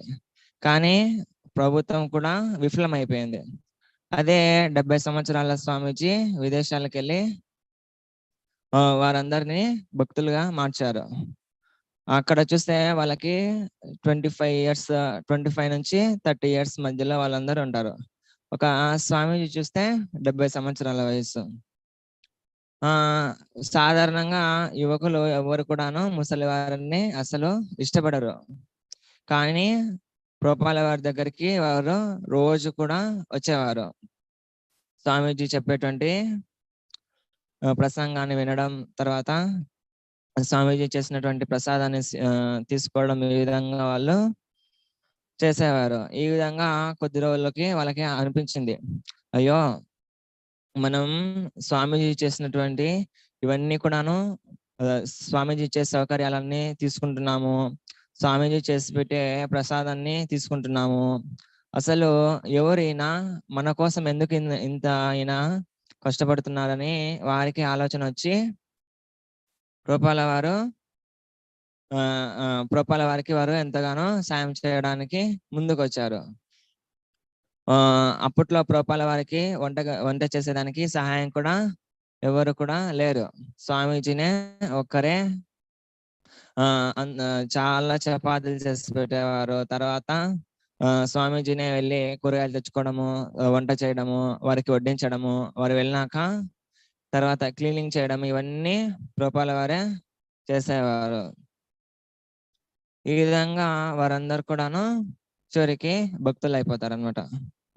కానీ ప్రభుత్వం కూడా విఫలమైపోయింది. అదే 70 సంవత్సరాల స్వామీజీ విదేశాలకు వెళ్ళి వారందరినీ భక్తులుగా మార్చారు. అక్కడ చూస్తే వాళ్ళకి 25 నుంచి 30 ఇయర్స్ మధ్యలో వాళ్ళందరూ ఉంటారు. ఒక స్వామీజీ చూస్తే 70 సంవత్సరాల వయసు. సాధారణంగా యువకులు ఎవరు కూడాను ముసలి వారిని అసలు ఇష్టపడరు. కానీ ప్రభుపాల వారి దగ్గరికి వారు రోజు కూడా వచ్చేవారు. స్వామీజీ చెప్పేటువంటి ప్రసంగాన్ని వినడం, తర్వాత స్వామీజీ చేసినటువంటి ప్రసాదాన్ని తీసుకోవడం, ఈ విధంగా వాళ్ళు చేసేవారు. ఈ విధంగా కొద్ది రోజులకి వాళ్ళకి అనిపించింది, అయ్యో మనం స్వామీజీ చేసినటువంటి ఇవన్నీ కూడాను స్వామీజీ చేసే సౌకర్యాలన్నీ తీసుకుంటున్నాము, స్వామీజీ చేసి పెట్టే ప్రసాదాన్ని తీసుకుంటున్నాము, అసలు ఎవరైనా మన కోసం ఎందుకు ఇంత అయినా కష్టపడుతున్నారని వారికి ఆలోచన వచ్చి ప్రభుపాల వారికి వారు ఎంతగానో సాయం చేయడానికి ముందుకు వచ్చారు. అప్పట్లో ప్రభుపాల వారికి వంట చేసేదానికి సహాయం కూడా ఎవరు కూడా లేరు. స్వామీజీనే ఒక్కరే చాలా చపాతీలు చేసి పెట్టేవారు. తర్వాత స్వామీజీనే వెళ్ళి కూరగాయలు తెచ్చుకోవడము, వంట చేయడము, వారికి వడ్డించడము, వారు వెళ్ళినాక తర్వాత క్లీనింగ్ చేయడం, ఇవన్నీ ప్రభుపాల వారే చేసేవారు. ఈ విధంగా వారందరూ కూడాను చివరికి భక్తులు అయిపోతారు అనమాట.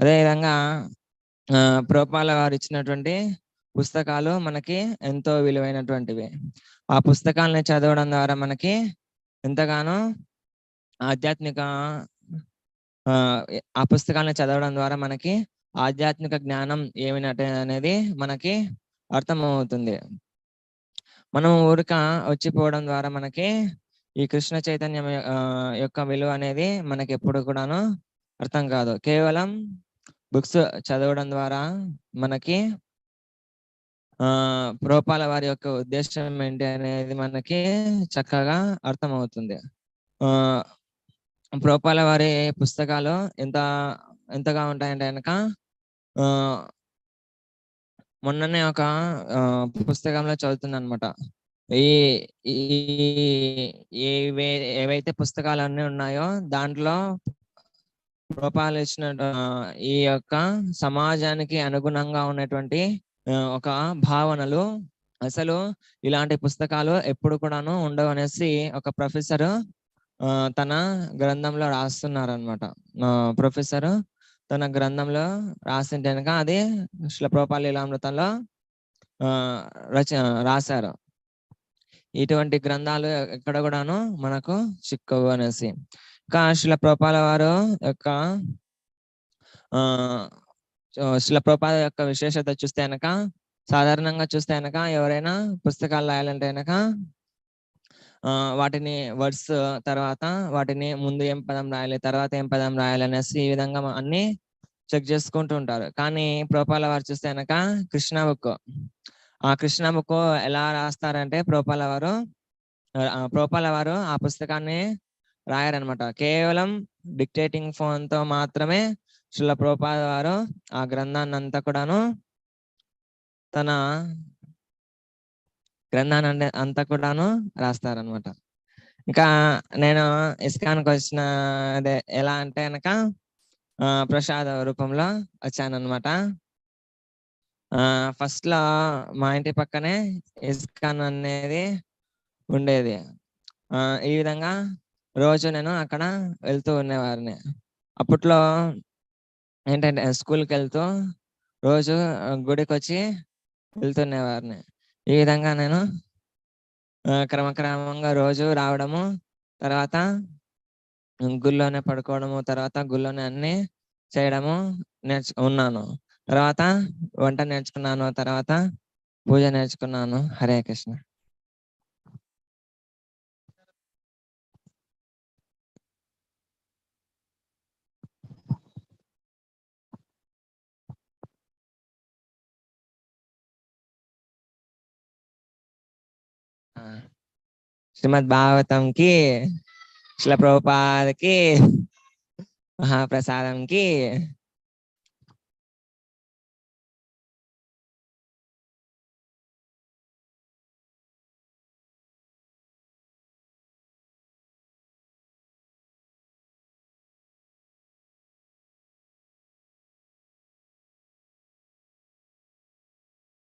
అదే విధంగా ప్రభుపాల వారు ఇచ్చినటువంటి పుస్తకాలు మనకి ఎంతో విలువైనటువంటివి. ఆ పుస్తకాలని చదవడం ద్వారా మనకి ఎంతగానో ఆధ్యాత్మిక ఆ పుస్తకాలను చదవడం ద్వారా మనకి ఆధ్యాత్మిక జ్ఞానం ఏమిటి అనేది మనకి అర్థమవుతుంది. మనం ఊరిక వచ్చిపోవడం ద్వారా మనకి ఈ కృష్ణ చైతన్యం యొక్క విలువ అనేది మనకి ఎప్పుడు కూడాను అర్థం కాదు. కేవలం బుక్స్ చదవడం ద్వారా మనకి ప్రోపాల వారి యొక్క ఉద్దేశం ఏంటి అనేది మనకి చక్కగా అర్థమవుతుంది. ప్రోపాల వారి పుస్తకాలు ఎంతగా ఉంటాయంటే కనుక మొన్ననే ఒక పుస్తకంలో చదువుతుంది అనమాట. ఏవైతే పుస్తకాలు అన్నీ ఉన్నాయో దాంట్లో ప్రోపాలు ఇచ్చిన ఈ యొక్క సమాజానికి అనుగుణంగా ఉన్నటువంటి ఒక భావనలు అసలు ఇలాంటి పుస్తకాలు ఎప్పుడు కూడాను ఉండవు అనేసి ఒక ప్రొఫెసర్ తన గ్రంథంలో రాస్తున్నారనమాట. ప్రొఫెసర్ తన గ్రంథంలో రాసింటే కనుక అది శ్రీల ప్రోపాల లీలామృతంలో రాశారు. ఇటువంటి గ్రంథాలు ఎక్కడ కూడాను మనకు చిక్కవు అనేసి. ఇంకా శ్రీల ప్రోపాల వారు యొక్క శ్రీల ప్రోపాల యొక్క విశేషత చూస్తే కనుక సాధారణంగా చూస్తే కనుక ఎవరైనా పుస్తకాలు రాయాలంటే కనుక వాటిని వర్డ్స్ తర్వాత వాటిని ముందు ఏం పదం రాయాలి తర్వాత ఏం పదం రాయాలి అనేసి ఈ విధంగా అన్ని చెక్ చేసుకుంటూ ఉంటారు. కానీ ప్రోపాల వారు చూస్తే కనుక కృష్ణ బుక్ ఆ కృష్ణ బుక్ ఎలా రాస్తారంటే ప్రోపాల వారు ఆ పుస్తకాన్ని రాయారనమాట. కేవలం డిక్టేటింగ్ ఫోన్ తో మాత్రమే శ్రీల ప్రోపాల వారు ఆ గ్రంథాన్ని అంతా కూడాను తన గ్రంథాన్ని అంతా కూడాను రాస్తారనమాట. ఇంకా నేను ఇస్కాన్కి వచ్చిన అదే ఎలా అంటే కనుక ప్రసాద రూపంలో వచ్చానమాట. ఫస్ట్ లో మా ఇంటి పక్కనే ఇస్కాన్ అనేది ఉండేది. ఈ విధంగా రోజు నేను అక్కడ వెళ్తూ ఉండేవారిని. అప్పట్లో ఏంటంటే స్కూల్కి వెళ్తూ రోజు గుడికి వచ్చి వెళ్తుండేవారిని. ఈ విధంగా నేను క్రమక్రమంగా రోజు రావడము, తర్వాత గుళ్ళోనే పడుకోవడము, తర్వాత గుళ్ళోనే అన్ని చేయడము ఉన్నాను. తర్వాత వంట నేర్చుకున్నాను, తర్వాత పూజ నేర్చుకున్నాను. హరే కృష్ణ. శ్రీమద్ భాగవతం కి, శ్రీల ప్రభుపాదకి, మహాప్రసాదం కి